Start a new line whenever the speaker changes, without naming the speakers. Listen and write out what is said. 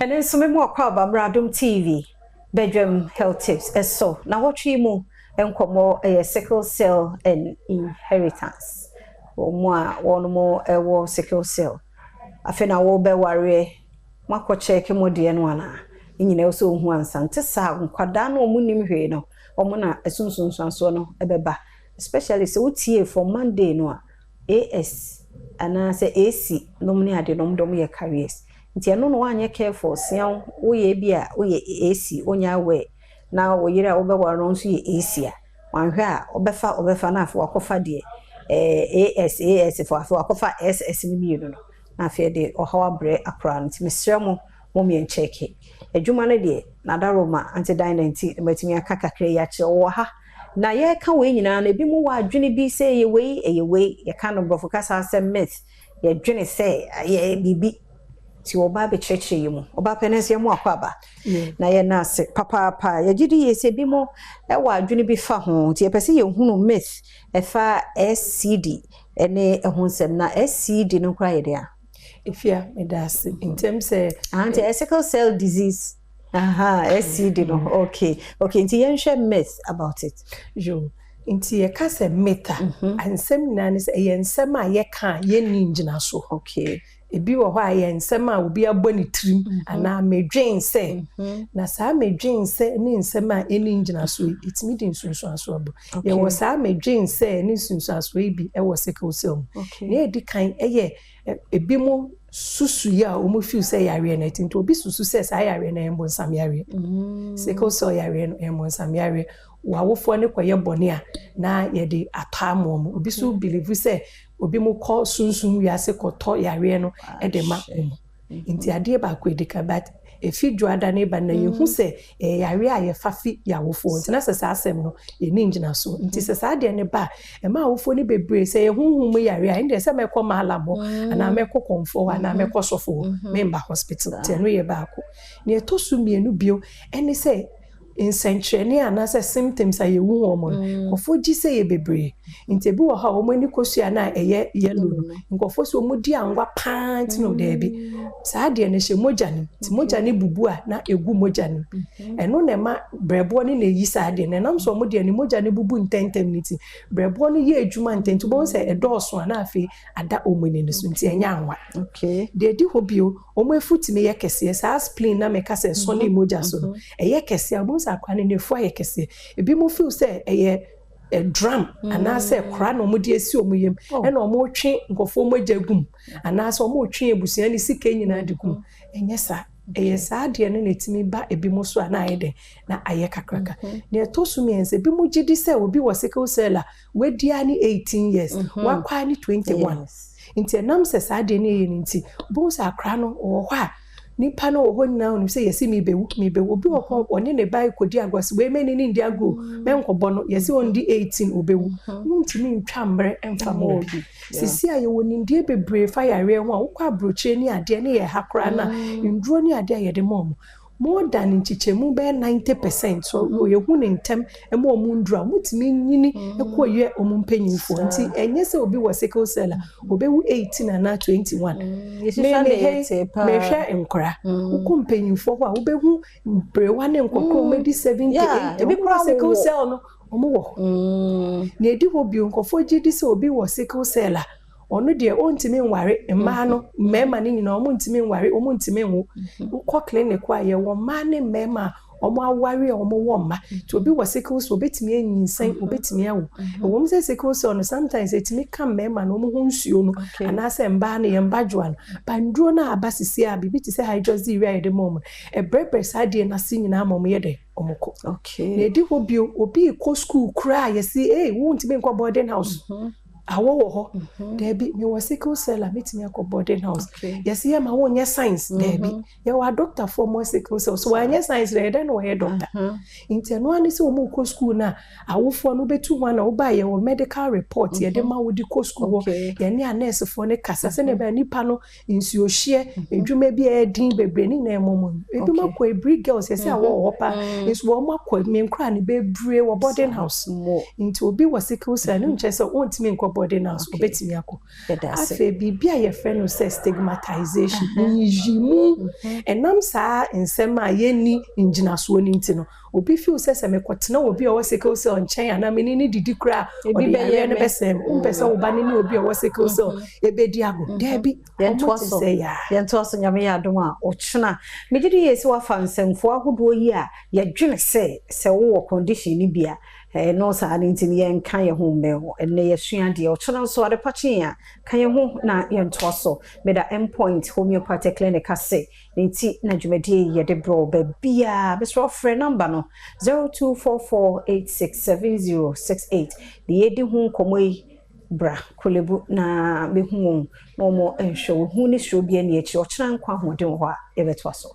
And then some more crab Adom TV, Badwam health tips. So now what we mu enkomo a sickle cell and inheritance. One more sickle cell. I feel na wo be worry. Mako check mo de no ana. Nyina so hu ansante sa nkwada na omunim hwe no. Omo na esunsunso no ebeba. Especially se utie for Monday no AS ana se AC no mni ade no mdom ye careers. Nti eno no anye careful sian wo ye bia wo ye AC onya we na wo yira wo be waro nso ye AC a wanhwe a obefa na afo akofa de AS for afo akofa SS ni mienu no na afi de ohawa bre akra nti mesremo mo me check adwuma no de na daroma anti-19 matimi akakakre ya che wo ha na ye ka we nyina na bi mu wa adwene bi say ye we ye ka no brofo kasa asem myth ye dwene say ye bibi ti oba be cheche yimu oba penese ye mu akwaba na ye na se papa ye gidi ye se bi mu e wa adwene bi fa ho ti ye pese ye hunu myth e fa SCD ene ehonsem na SCD no kra ye dia
ifia medase in terms
sickle cell disease SCD no okay nti ye nhwe myth about it
jo nti ye ka se myth ansem na ne se ye nsem a ye ka ye ni ngina so
okay
ebi wo ho a ye nsem a obi aboni trim ana medwen se na sa medwen se ni nsem a eni ngina so itimi din sunsun aso abo ye wo sa medwen se ni sunsun aso ebi e wo sickle cell na edi kan eye ebi mo susu ya omo feel say yare na tinto obi susu say sa yare na embo nsam yare sickle cell yare no embo nsam yare wawofo ne koye bone a na ye de atamo obi so believe say obi mo call sunsun wiase koto yare no e de ma nti ade ba ko edika but efi dwada ne ba na ye hu se yare a ye fafi yawofo nti na sesa asem no ye ni ngina so nti sesa ade ne ba e ma awofo ne bebre se ye hunhum mu yare a inde se mekọ malamo ana mekọ komfo ana mekọ sofo member hospital te no ye ba ko ne etosu mienu bio ene se insentrene anase symptoms aye wu homon kofo gi se ye bebre nti bi wo ha wo mani kosua na eye yellow nkofo so mudi angwa pant no de bi sa de ne hye mogani ti mogani bubu a na egu mogani eno ne ma brebo ni na yi sa de ne nam so modi ani mogani bubu ntentem niti brebo ni ye adwuma ntentu bon se edoso na afi ada omani ne so nti enya anwa
okay
de di hobio omo efutime ye kese sa spleen na meka se so ne moja so eye kese abun akwane ne fo ayekese ebi mo feel say eye a drum anase kra no mo de esi omuyem e na omo twe nkofo moja gum anase omo twe ebusia ni sika nyina de gum enye sa eye sa de ne netimi ba ebi mo so ana ayede na aye kakraka ne etosu miense ebi mo gidi say obi wo sickle cell we dia ni 18 years wa kwa ni 21 nti nam se sa de ne ye nti bo sa kra no wo ho a nipa no ho na onu se yesi mi bewu obi wo oni ne bai kodi agwase we meni ni ndi ago me nkobo no yesi on di 18 obewu ntimi ntwa mbre emfa mo obi sisi aye woni ndi bebre fa yare ho a wo kwa broche ni ade ne ye hakra na nduro ni ade ye de mom more than nchichemu be 90% so ye hu ne ntem ema omu ndura mutimi nyini ekoye omu mpanyinfo nti enye se obi wo sickle cell obewu 18 na 21 me hwe nkora uko mpanyinfo ho a obehu brewa ne nkokro medi 78 ebi kwa sickle cell no omu wo na edi ho bi nkofo gidi se obi wo sickle cell onu de ontimi nware mma no mema ni nyina omu ntimi nware omu ntimi nwo ukọ clinic kwa ye wo ma ne mema omu aware omu wo mma to obi wo sickle cell obetimi anyinsan obetimi awo wo mse sickle cell no sometimes etimi kam mema no omu hunsuo no anase mba ne ye mbadwa no banduro na abasisi a bibi ti se hydroxyurea ye de mom e brebe sade na si nyina mom ye de omoko
okay
na edi hobio obi ko school kra ye si wo ntimi nko boarding house awo ho debi me was sickle cell meeting me boarding house yes ye ma won ye science debi ye wa doctor for more sickle cell so anya science dey den wo ye doctor inteno ani se wo mu ko school na awofo no betu ho na wo ba ye wo medical report ye de ma wo di ko school wo ye ne nurse fo ne kasa se ne ba nipa no nsuo hye edwuma bi e din bebre ni na emom ebi ma ko ebri girls ye se awo ho pa nso wo ma ko me nkra ne bebre wo boarding house into obi was sickle cell no nche se ontimi nko boarding house obetimi akọ
Bedase.
afa bibia ye friend no say stigmatization yimu enam saa nsem a yeni njinaso ni ntino obi feel say mekotena obi o sickle cell nchen ana me ni didi kra obi be ye ne besem umpese oba ni obi o sickle cell ebedi ago da bi
yentoaso yentoaso nyame ya adom a ochuna megidi yesi wa fansemfo ahodo yi a ye dwene se wo condition ni bia no sa ni ntini yen kan ye ho meho enne ye sua de ochuna so ade pachi a kan ye ho na yentoaso meda endpoint homeopathic clinic ase nti na dwumadi ye de bro ba bia besro frɛ number no 0244867068 de yedi ho komoi bra kolebu na mehu no mo enhwe hu ni sro bia ni echi ochira nkwa hoden ho a ye betwa so